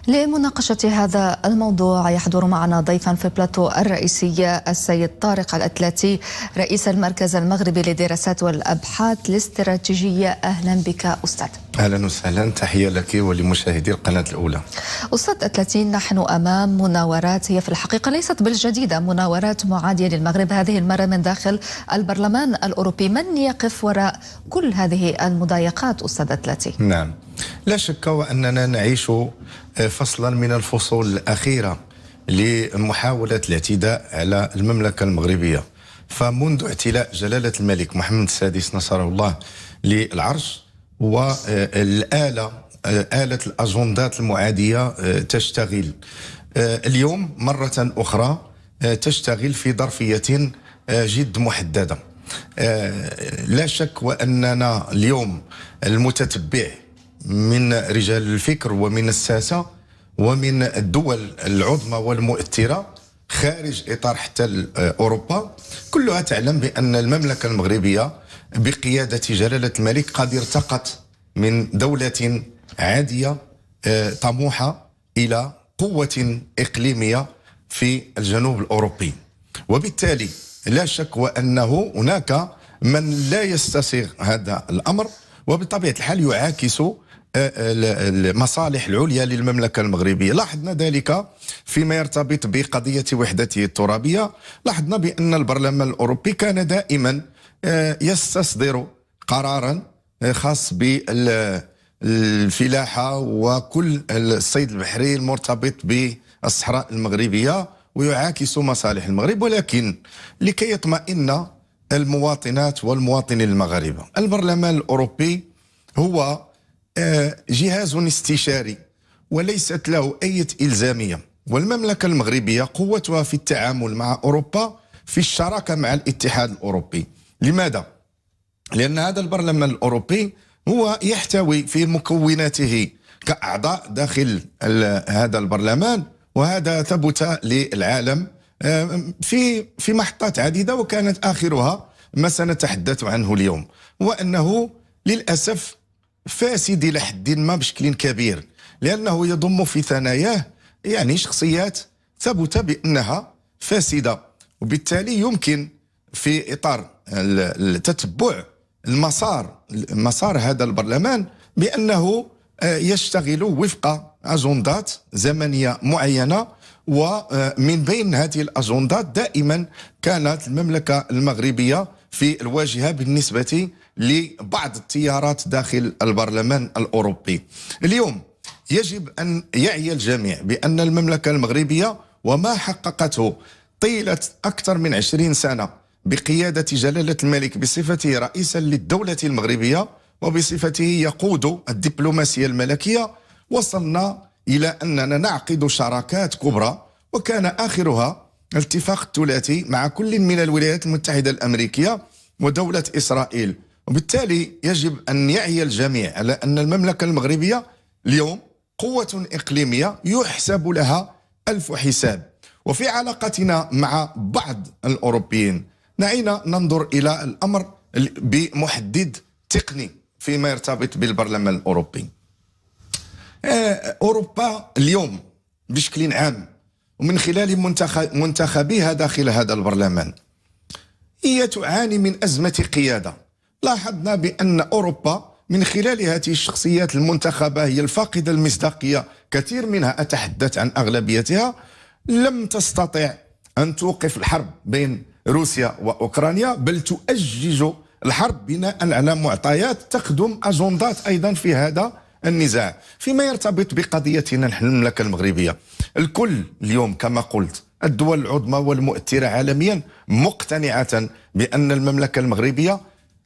لمناقشة هذا الموضوع يحضر معنا ضيفا في بلاتو الرئيسية السيد طارق الأتلاتي رئيس المركز المغربي للدراسات والأبحاث الاستراتيجية. أهلا بك أستاذ. أهلا وسهلا، تحية لك ولمشاهدي القناة الأولى. أستاذ أتلاتي، نحن أمام مناورات هي في الحقيقة ليست بالجديدة، مناورات معادية للمغرب، هذه المرة من داخل البرلمان الأوروبي. من يقف وراء كل هذه المضايقات أستاذ أتلاتي؟ نعم، لا شك وأننا نعيش فصلا من الفصول الأخيرة لمحاولة الاعتداء على المملكة المغربية. فمنذ اعتلاء جلالة الملك محمد السادس نصره الله للعرش، والآلة آلة الأجندات المعادية تشتغل اليوم مرة أخرى، تشتغل في ظرفية جد محددة. لا شك وأننا اليوم المتتبع من رجال الفكر ومن الساسة ومن الدول العظمى والمؤثرة خارج إطار حتى أوروبا كلها تعلم بأن المملكة المغربية بقيادة جلالة الملك قد ارتقت من دولة عادية طموحة إلى قوة إقليمية في الجنوب الأوروبي. وبالتالي لا شك وأنه هناك من لا يستسيغ هذا الأمر، وبطبيعة الحال يعاكس المصالح العليا للمملكة المغربية. لاحظنا ذلك فيما يرتبط بقضية وحدته الترابية. لاحظنا بأن البرلمان الأوروبي كان دائما يستصدر قرارا خاص بالفلاحة وكل الصيد البحري المرتبط بالصحراء المغربية ويعاكس مصالح المغرب، ولكن لكي يطمئن المواطنات والمواطنين المغاربة، البرلمان الأوروبي هو جهاز استشاري وليست له أي إلزامية، والمملكة المغربية قوتها في التعامل مع أوروبا في الشراكة مع الاتحاد الأوروبي. لماذا؟ لأن هذا البرلمان الأوروبي هو يحتوي في مكوناته كأعضاء داخل هذا البرلمان، وهذا ثبت للعالم في محطات عديدة، وكانت آخرها ما سنتحدث عنه اليوم، وأنه للأسف فاسد إلى حد ما بشكل كبير، لأنه يضم في ثناياه يعني شخصيات ثبت بأنها فاسدة، وبالتالي يمكن في إطار التتبع مسار هذا البرلمان بأنه يشتغل وفق أجندات زمنية معينة، ومن بين هذه الأجندات دائما كانت المملكة المغربية في الواجهة بالنسبة لبعض التيارات داخل البرلمان الأوروبي. اليوم يجب أن يعي الجميع بأن المملكة المغربية وما حققته طيلة أكثر من 20 سنة بقيادة جلالة الملك بصفته رئيسا للدولة المغربية وبصفته يقود الدبلوماسية الملكية، وصلنا إلى أننا نعقد شراكات كبرى، وكان آخرها الاتفاق الثلاثي مع كل من الولايات المتحدة الأمريكية ودولة إسرائيل. وبالتالي يجب أن يعي الجميع على أن المملكة المغربية اليوم قوة إقليمية يحسب لها ألف حساب. وفي علاقتنا مع بعض الأوروبيين نعينا ننظر إلى الأمر بمحدد تقني فيما يرتبط بالبرلمان الأوروبي. أوروبا اليوم بشكل عام ومن خلال منتخبيها داخل هذا البرلمان هي تعاني من أزمة قيادة. لاحظنا بأن أوروبا من خلال هذه الشخصيات المنتخبة هي الفاقدة المصداقية، كثير منها أتحدث عن أغلبيتها لم تستطع أن توقف الحرب بين روسيا وأوكرانيا، بل تؤجج الحرب بناء على معطيات تخدم أجندات أيضا في هذا النزاع. فيما يرتبط بقضيتنا نحن المملكة المغربية، الكل اليوم كما قلت الدول العظمى والمؤثرة عالميا مقتنعة بأن المملكة المغربية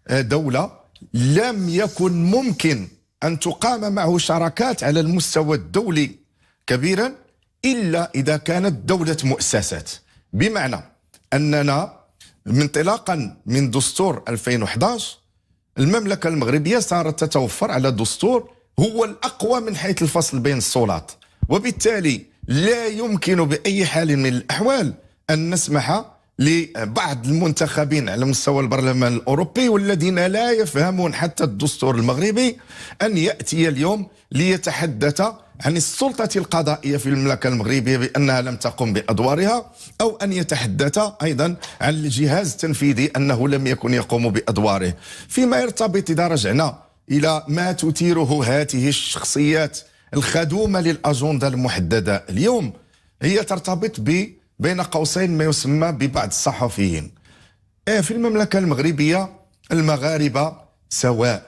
دولة لم يكن ممكن أن تقام معه شراكات على المستوى الدولي كبيرا إلا إذا كانت دولة مؤسسات. بمعنى أننا انطلاقا من دستور 2011 المملكة المغربية صارت تتوفر على دستور هو الأقوى من حيث الفصل بين السلطات، وبالتالي لا يمكن بأي حال من الأحوال أن نسمح لبعض المنتخبين على مستوى البرلمان الأوروبي والذين لا يفهمون حتى الدستور المغربي أن يأتي اليوم ليتحدث عن السلطة القضائية في المملكة المغربية بأنها لم تقم بأدوارها، أو أن يتحدث أيضا عن الجهاز التنفيذي أنه لم يكن يقوم بأدواره. فيما يرتبط إذا رجعنا إلى ما تثيره هذه الشخصيات الخدومة للأجندة المحددة اليوم، هي ترتبط بين قوسين ما يسمى ببعض الصحفيين. في المملكة المغربية المغاربة سواء،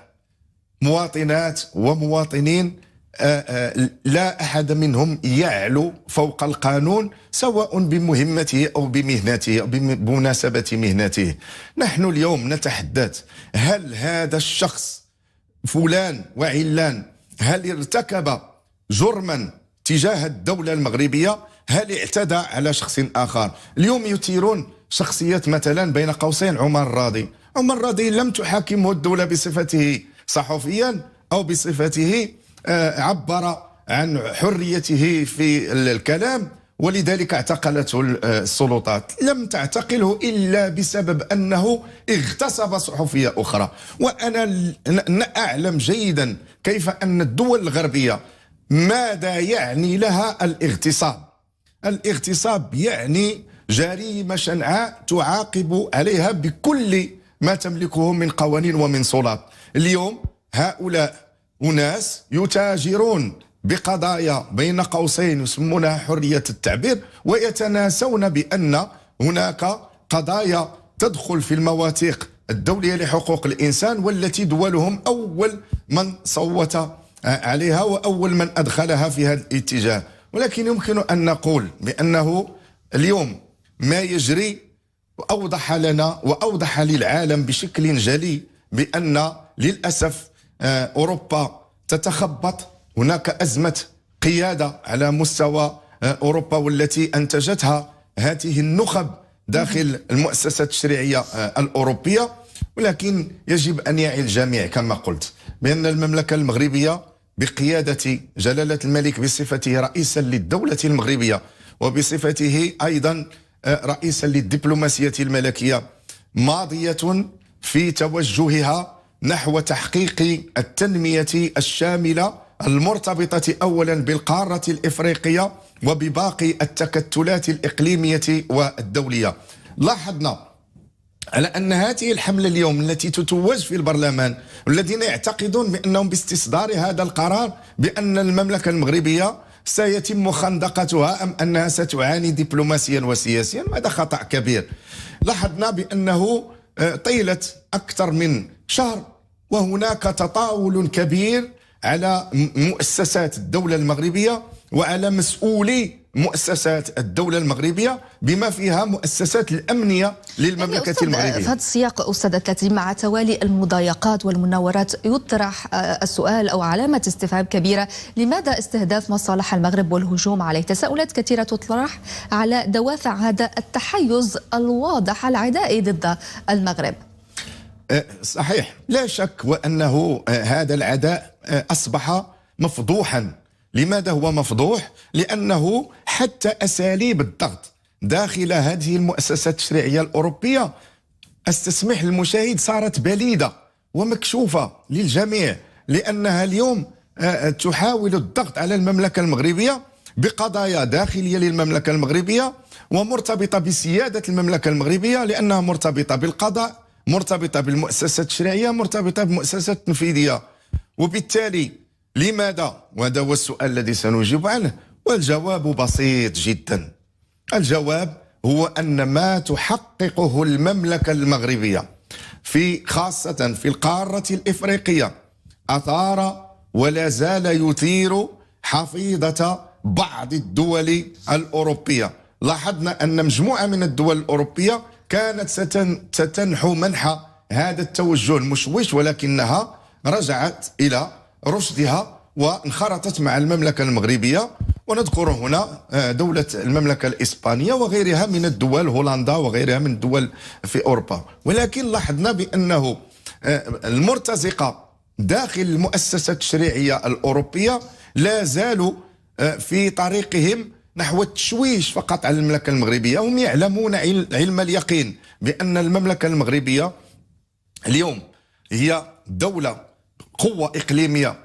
مواطنات ومواطنين، لا أحد منهم يعلو فوق القانون سواء بمهمته أو بمهنته أو بمناسبة مهنته. نحن اليوم نتحدث هل هذا الشخص فلان وعلان هل ارتكب جرما تجاه الدولة المغربية؟ هل اعتدى على شخص آخر؟ اليوم يثيرون شخصية مثلا بين قوسين عمر الراضي. عمر الراضي لم تحاكمه الدولة بصفته صحفيا أو بصفته عبر عن حريته في الكلام ولذلك اعتقلته السلطات. لم تعتقله إلا بسبب أنه اغتصب صحفية أخرى. وأنا أعلم جيدا كيف أن الدول الغربية ماذا يعني لها الاغتصاب. الاغتصاب يعني جريمة شنعاء تعاقب عليها بكل ما تملكه من قوانين ومن سلطات. اليوم هؤلاء أناس يتاجرون بقضايا بين قوسين يسمونها حرية التعبير، ويتناسون بأن هناك قضايا تدخل في المواثيق الدولية لحقوق الإنسان والتي دولهم أول من صوت عليها وأول من أدخلها في هذا الاتجاه. ولكن يمكن أن نقول بأنه اليوم ما يجري أوضح لنا وأوضح للعالم بشكل جلي بأن للأسف أوروبا تتخبط. هناك أزمة قيادة على مستوى أوروبا والتي أنتجتها هذه النخب داخل المؤسسات التشريعية الأوروبية. ولكن يجب أن يعي الجميع كما قلت بأن المملكة المغربية بقيادة جلالة الملك بصفته رئيسا للدولة المغربية وبصفته أيضا رئيسا للدبلوماسية الملكية ماضية في توجهها نحو تحقيق التنمية الشاملة المرتبطة أولا بالقارة الإفريقية وبباقي التكتلات الإقليمية والدولية. لاحظنا على أن هذه الحملة اليوم التي تتوج في البرلمان والذين يعتقدون بأنهم باستصدار هذا القرار بأن المملكة المغربية سيتم خندقتها أم أنها ستعاني دبلوماسيا وسياسيا، هذا خطأ كبير. لاحظنا بأنه طيلة أكثر من شهر وهناك تطاول كبير على مؤسسات الدولة المغربية وعلى مسؤولي مؤسسات الدولة المغربية بما فيها مؤسسات الأمنية للمملكة المغربية. في هذا السياق أستاذ الكاتب، مع توالي المضايقات والمناورات يطرح السؤال أو علامة استفهام كبيرة: لماذا استهداف مصالح المغرب والهجوم عليه؟ تساؤلات كثيرة تطرح على دوافع هذا التحيز الواضح العدائي ضد المغرب. صحيح، لا شك وأنه هذا العداء أصبح مفضوحا. لماذا هو مفضوح؟ لأنه حتى أساليب الضغط داخل هذه المؤسسات التشريعية الأوروبية استسمح للمشاهد صارت بليدة ومكشوفة للجميع، لأنها اليوم تحاول الضغط على المملكة المغربية بقضايا داخلية للمملكة المغربية ومرتبطة بسيادة المملكة المغربية، لأنها مرتبطة بالقضاء، مرتبطة بالمؤسسات التشريعية، مرتبطة بالمؤسسات التنفيذية. وبالتالي لماذا؟ وهذا هو السؤال الذي سنجيب عنه، والجواب بسيط جدا. الجواب هو أن ما تحققه المملكة المغربية في خاصة في القارة الإفريقية أثار ولا زال يثير حفيظة بعض الدول الأوروبية. لاحظنا أن مجموعة من الدول الأوروبية كانت ستنحو منحى هذا التوجه المشوش، ولكنها رجعت إلى رشدها وانخرطت مع المملكة المغربية. ونذكر هنا دولة المملكة الإسبانية وغيرها من الدول، هولندا وغيرها من الدول في أوروبا. ولكن لاحظنا بأنه المرتزقة داخل المؤسسات التشريعية الأوروبية لا زالوا في طريقهم نحو التشويش فقط على المملكة المغربية. هم يعلمون علم اليقين بأن المملكة المغربية اليوم هي دولة قوة إقليمية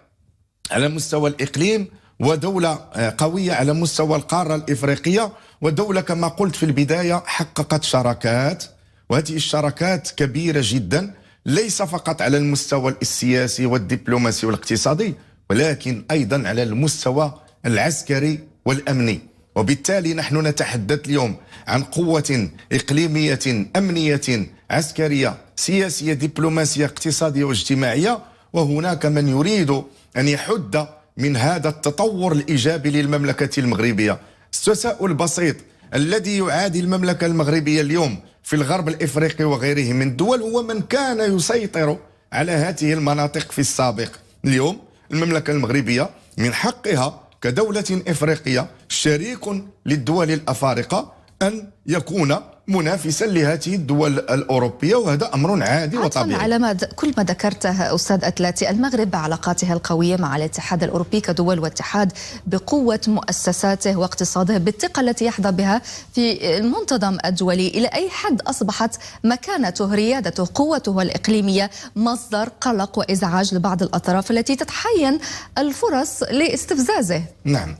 على مستوى الإقليم ودولة قوية على مستوى القارة الإفريقية، ودولة كما قلت في البداية حققت شراكات، وهذه الشراكات كبيرة جدا، ليس فقط على المستوى السياسي والدبلوماسي والاقتصادي، ولكن أيضا على المستوى العسكري والأمني. وبالتالي نحن نتحدث اليوم عن قوة إقليمية أمنية عسكرية سياسية دبلوماسية اقتصادية واجتماعية، وهناك من يريد أن يحد من هذا التطور الإيجابي للمملكة المغربية. التساؤل البسيط الذي يعادي المملكة المغربية اليوم في الغرب الإفريقي وغيره من الدول هو من كان يسيطر على هذه المناطق في السابق. اليوم المملكة المغربية من حقها كدولة إفريقية شريك للدول الأفارقة أن يكون منافسا لهذه الدول الأوروبية، وهذا أمر عادي وطبيعي. على كل ما ذكرته أستاذ أتلاتي، المغرب بعلاقاتها القوية مع الاتحاد الأوروبي كدول واتحاد، بقوة مؤسساته واقتصاده، بالثقة التي يحظى بها في المنتظم الدولي، إلى أي حد أصبحت مكانته، ريادته، قوته الإقليمية مصدر قلق وإزعاج لبعض الأطراف التي تتحين الفرص لاستفزازه؟ نعم،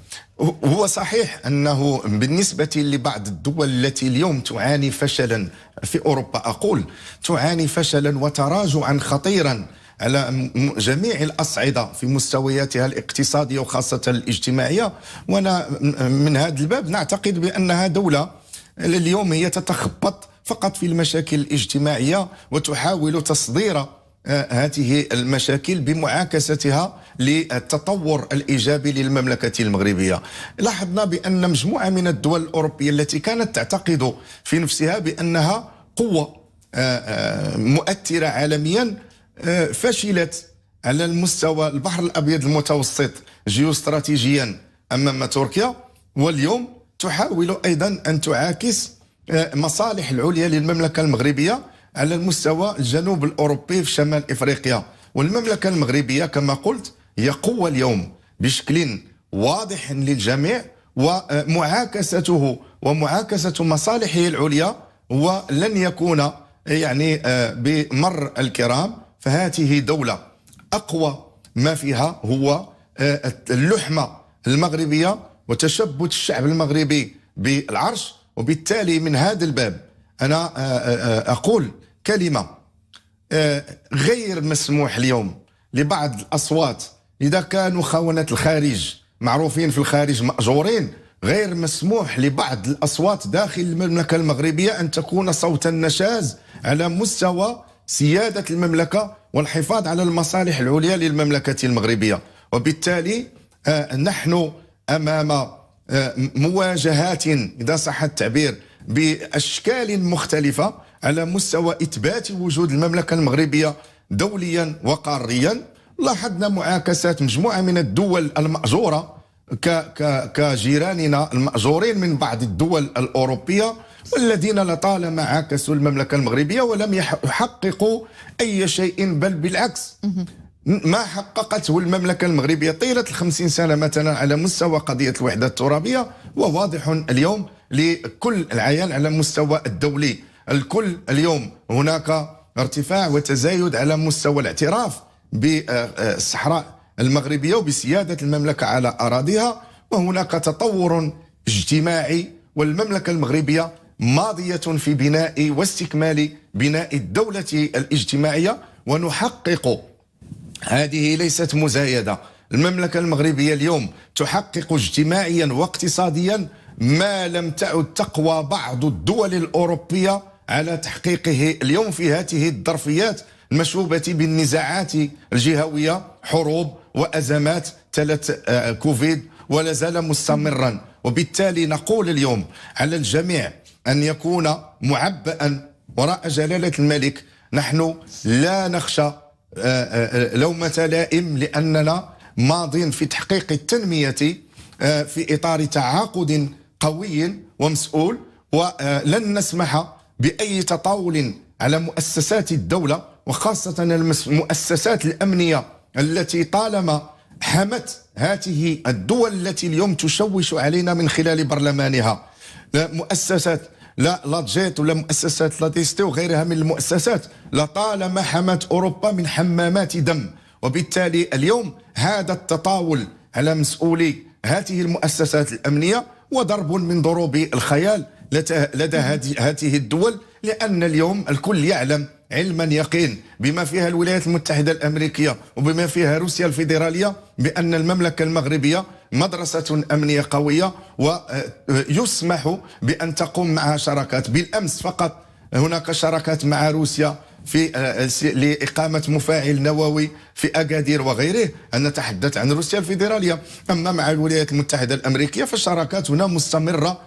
هو صحيح أنه بالنسبة لبعض الدول التي اليوم تعاني فشلا في أوروبا، أقول تعاني فشلا وتراجعا خطيرا على جميع الأصعدة في مستوياتها الاقتصادية وخاصة الاجتماعية، وأنا من هذا الباب نعتقد بأنها دولة اليوم هي تتخبط فقط في المشاكل الاجتماعية وتحاول تصدير هذه المشاكل بمعاكستها للتطور الإيجابي للمملكة المغربية. لاحظنا بأن مجموعة من الدول الأوروبية التي كانت تعتقد في نفسها بأنها قوة مؤثرة عالميا فشلت على المستوى البحر الأبيض المتوسط جيوستراتيجيا أمام تركيا، واليوم تحاول أيضا أن تعاكس مصالح العليا للمملكة المغربية على المستوى الجنوب الأوروبي في شمال إفريقيا. والمملكة المغربية كما قلت هي قوة اليوم بشكل واضح للجميع، ومعاكسته ومعاكسة مصالحه العليا ولن يكون يعني بمر الكرام. فهذه دولة أقوى ما فيها هو اللحمة المغربية وتشبت الشعب المغربي بالعرش. وبالتالي من هذا الباب أنا أقول كلمة غير مسموح اليوم لبعض الأصوات، إذا كانوا خونة الخارج معروفين في الخارج مأجورين، غير مسموح لبعض الأصوات داخل المملكة المغربية أن تكون صوتا نشاز على مستوى سيادة المملكة والحفاظ على المصالح العليا للمملكة المغربية. وبالتالي نحن أمام مواجهات إذا صح التعبير بأشكال مختلفة على مستوى إثبات وجود المملكة المغربية دوليا وقاريا. لاحظنا معاكسات مجموعة من الدول المأجورة كجيراننا المأجورين من بعض الدول الأوروبية، والذين لطالما عاكسوا المملكة المغربية ولم يحققوا أي شيء، بل بالعكس ما حققته المملكة المغربية طيلة 50 سنة مثلا على مستوى قضية الوحدة الترابية، وواضح اليوم لكل العيان على المستوى الدولي. الكل اليوم هناك ارتفاع وتزايد على مستوى الاعتراف بالصحراء المغربية وبسيادة المملكة على أراضيها، وهناك تطور اجتماعي، والمملكة المغربية ماضية في بناء واستكمال بناء الدولة الاجتماعية، ونحقق هذه ليست مزايدة. المملكة المغربية اليوم تحقق اجتماعيا واقتصاديا ما لم تعد تقوى بعض الدول الأوروبية على تحقيقه اليوم في هذه الظرفيات المشوبة بالنزاعات الجهوية، حروب وأزمات تلت كوفيد ولا زال مستمرا. وبالتالي نقول اليوم على الجميع أن يكون معبأ وراء جلالة الملك. نحن لا نخشى لومة لائم، لأننا ماضين في تحقيق التنمية في إطار تعاقد قوي ومسؤول، ولن نسمح بأي تطاول على مؤسسات الدولة، وخاصة المؤسسات الأمنية التي طالما حمت هذه الدول التي اليوم تشوش علينا من خلال برلمانها. مؤسسات لا جيت ولا مؤسسات لا ديستي وغيرها من المؤسسات لطالما حمت أوروبا من حمامات دم. وبالتالي اليوم هذا التطاول على مسؤولي هذه المؤسسات الأمنية وضرب من ضروب الخيال لدى هذه الدول، لأن اليوم الكل يعلم علما يقين بما فيها الولايات المتحدة الأمريكية وبما فيها روسيا الفيدرالية بأن المملكة المغربية مدرسة أمنية قوية ويسمح بأن تقوم معها شراكات. بالأمس فقط هناك شراكات مع روسيا لإقامة مفاعل نووي في أكادير وغيره، أن نتحدث عن روسيا الفيدرالية. أما مع الولايات المتحدة الأمريكية فالشراكات هنا مستمرة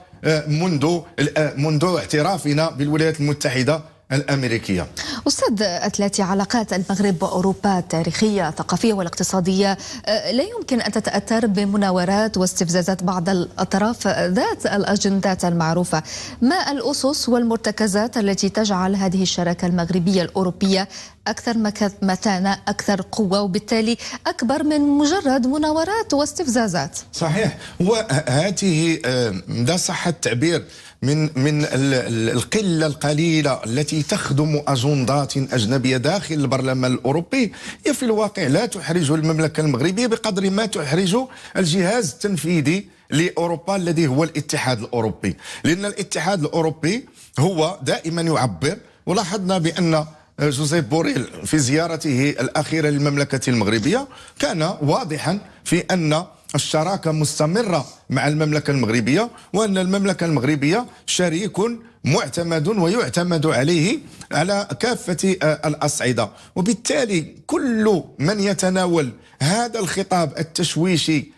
منذ اعترافنا بالولايات المتحدة الأمريكية. أستاذ أتلاتي، علاقات المغرب وأوروبا التاريخية الثقافية والاقتصادية لا يمكن أن تتأثر بمناورات واستفزازات بعض الأطراف ذات الأجندات المعروفة. ما الأسس والمرتكزات التي تجعل هذه الشراكة المغربية الأوروبية أكثر متانة، أكثر قوة، وبالتالي أكبر من مجرد مناورات واستفزازات؟ صحيح، وهذه ده صح التعبير من القلة القليلة التي تخدم أجندات أجنبية داخل البرلمان الأوروبي، هي في الواقع لا تحرج المملكة المغربية بقدر ما تحرج الجهاز التنفيذي لأوروبا الذي هو الاتحاد الأوروبي. لأن الاتحاد الأوروبي هو دائما يعبر، ولاحظنا بأن جوزيف بوريل في زيارته الأخيرة للمملكة المغربية كان واضحا في أن الشراكة مستمرة مع المملكة المغربية، وأن المملكة المغربية شريك معتمد ويعتمد عليه على كافة الأصعدة. وبالتالي كل من يتناول هذا الخطاب التشويشي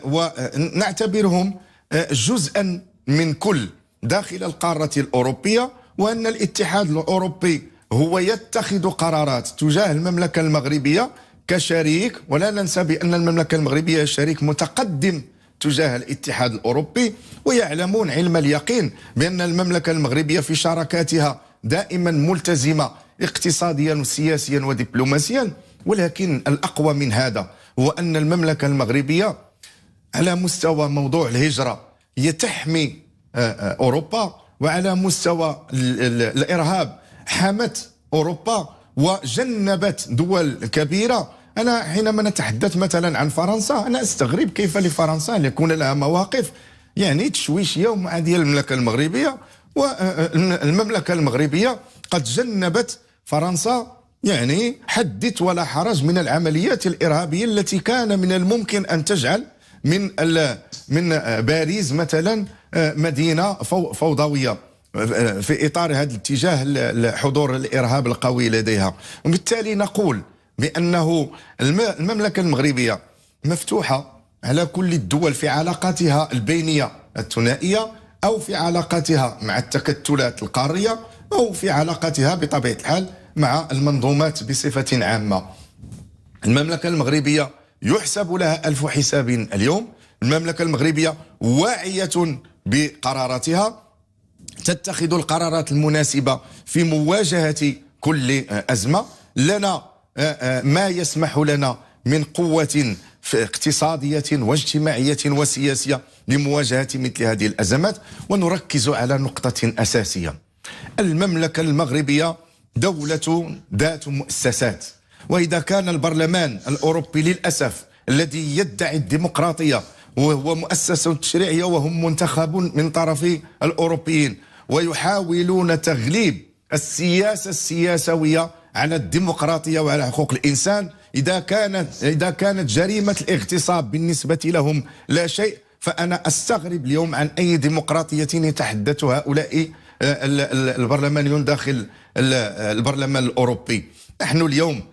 ونعتبرهم جزءا من كل داخل القارة الأوروبية، وأن الاتحاد الأوروبي هو يتخذ قرارات تجاه المملكة المغربية كشريك، ولا ننسى بأن المملكة المغربية شريك متقدم تجاه الاتحاد الأوروبي، ويعلمون علم اليقين بأن المملكة المغربية في شراكاتها دائما ملتزمة اقتصاديا وسياسيا ودبلوماسيا. ولكن الأقوى من هذا هو أن المملكة المغربية على مستوى موضوع الهجرة هي تحمي أوروبا، وعلى مستوى الإرهاب حمت أوروبا وجنبت دول كبيرة. أنا حينما نتحدث مثلا عن فرنسا، أنا أستغرب كيف لفرنسا أن يكون لها مواقف يعني تشويشية ومعادية للمملكة المغربية، والمملكة المغربية قد جنبت فرنسا يعني حدث ولا حرج من العمليات الإرهابية التي كان من الممكن أن تجعل من باريس مثلا مدينة فوضوية في إطار هذا الاتجاه حضور الإرهاب القوي لديها. وبالتالي نقول بأنه المملكة المغربية مفتوحة على كل الدول في علاقاتها البينية الثنائية، أو في علاقاتها مع التكتلات القارية، أو في علاقاتها بطبيعة الحال مع المنظومات بصفة عامة. المملكة المغربية يحسب لها ألف حساب اليوم. المملكة المغربية واعية بقراراتها، تتخذ القرارات المناسبة في مواجهة كل أزمة. لنا ما يسمح لنا من قوة اقتصادية واجتماعية وسياسية لمواجهة مثل هذه الأزمات. ونركز على نقطة أساسية: المملكة المغربية دولة ذات مؤسسات، وإذا كان البرلمان الأوروبي للأسف الذي يدعي الديمقراطية وهو مؤسسة تشريعية وهم منتخب من طرف الأوروبيين ويحاولون تغليب السياسة السياسوية على الديمقراطية وعلى حقوق الإنسان، إذا كانت جريمة الاغتصاب بالنسبة لهم لا شيء، فأنا أستغرب اليوم عن أي ديمقراطية يتحدث هؤلاء البرلمانيون داخل البرلمان الأوروبي. نحن اليوم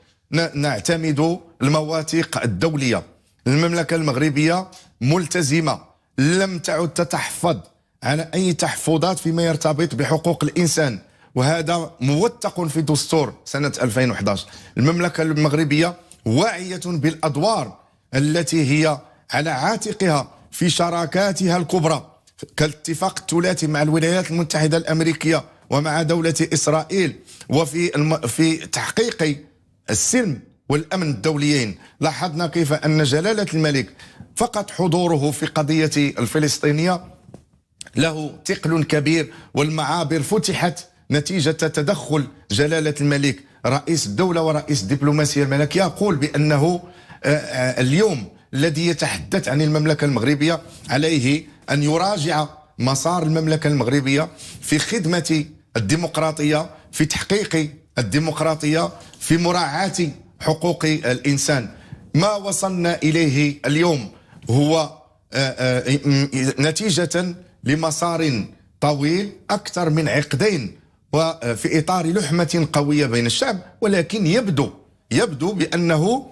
نعتمد المواثيق الدولية. المملكة المغربية ملتزمة، لم تعد تتحفظ على أي تحفظات فيما يرتبط بحقوق الإنسان، وهذا موثق في دستور سنة 2011. المملكة المغربية واعية بالأدوار التي هي على عاتقها في شراكاتها الكبرى كالاتفاق الثلاثي مع الولايات المتحدة الأمريكية ومع دولة إسرائيل، وفي تحقيق السلم والأمن الدوليين. لاحظنا كيف أن جلالة الملك فقط حضوره في قضية الفلسطينية له ثقل كبير، والمعابر فتحت نتيجة تدخل جلالة الملك رئيس الدولة ورئيس الدبلوماسية الملكية. يقول بأنه اليوم الذي يتحدث عن المملكة المغربية عليه أن يراجع مسار المملكة المغربية في خدمة الديمقراطية، في تحقيق الديمقراطية، في مراعاة حقوق الإنسان. ما وصلنا إليه اليوم هو نتيجة لمسار طويل أكثر من عقدين، وفي إطار لحمة قوية بين الشعب، ولكن يبدو بأنه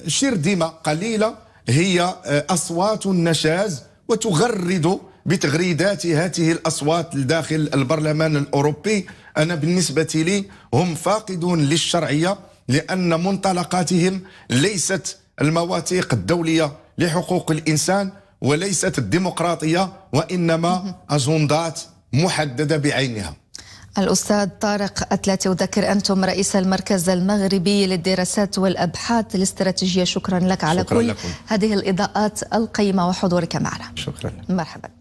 شرذمة قليلة هي أصوات النشاز، وتغرد بتغريدات هذه الأصوات داخل البرلمان الأوروبي. أنا بالنسبة لي هم فاقدون للشرعية، لأن منطلقاتهم ليست المواثيق الدولية لحقوق الإنسان وليست الديمقراطية، وإنما أجندات محددة بعينها. الأستاذ طارق أتلاتي، أذكر أنتم رئيس المركز المغربي للدراسات والأبحاث الاستراتيجية، شكرا لك على كل هذه الإضاءات القيمة وحضورك معنا. شكرا. مرحبا.